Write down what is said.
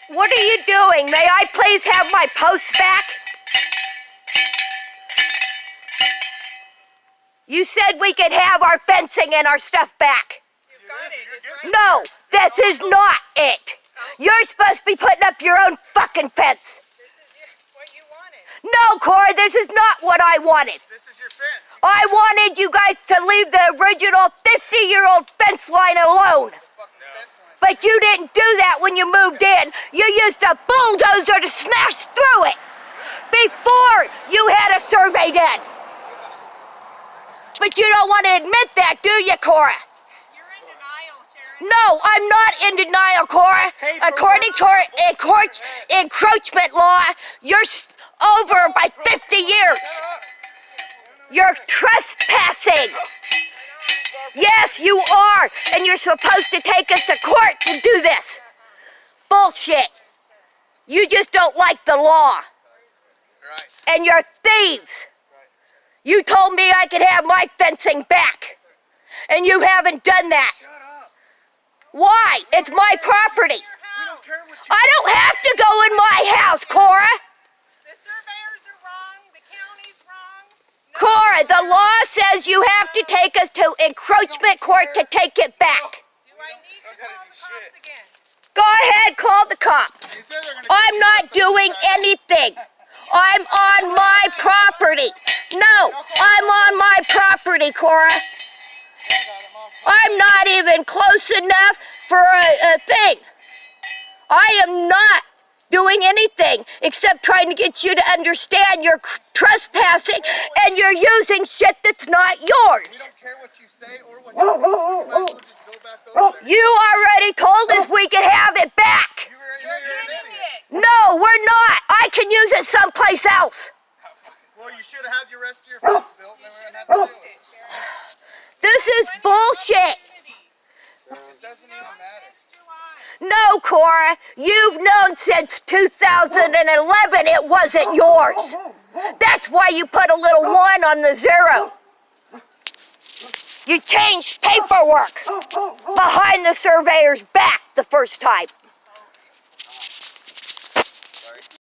What are you doing? May I please have my post back? You said we could have our fencing and our stuff back. No, this is not it. You're supposed to be putting up your own fucking fence. This is what you wanted. No, Cora, this is not what I wanted. This is your fence. I wanted you guys to leave the original 50-year-old fence line alone. But you didn't do that when you moved in. You used a bulldozer to smash through it before you had a survey done. But you don't want to admit that, do you, Cora? You're in denial, Sharon. No, I'm not in denial, Cora. According to our encroachment law, you're over by 50 years. You're trespassing. Yes, you are. And you're supposed to take us to court to do this. Bullshit. You just don't like the law. And you're thieves. You told me I could have my fencing back. And you haven't done that. Shut up. Why? It's my property. We don't care what you I don't have to go in my house, Cora. The surveyors are wrong. The county's wrong. Cora, the law says you have to take us to encroachment court to take it back. Do I need to call the cops again? Go ahead, call the cops. They said they're gonna I'm not doing anything. I'm on my property. No, I'm on my property, Cora. I'm not even close enough for a thing. I am not doing anything except trying to get you to understand you're trespassing and you're using shit that's not We yours. don't care what you say or what you do. So you might as well just go back over there. You already told us we could have it back. You're an Getting idiot. it. No, we're not. I can use it someplace else. Well, you should have had your rest of your fence built, and then we're gonna have to deal with it. This is bullshit. It doesn't even matter. No, Cora, you've known since 2011 it wasn't yours. That's why you put a little 1 on the 0. You changed paperwork behind the surveyor's back the first time.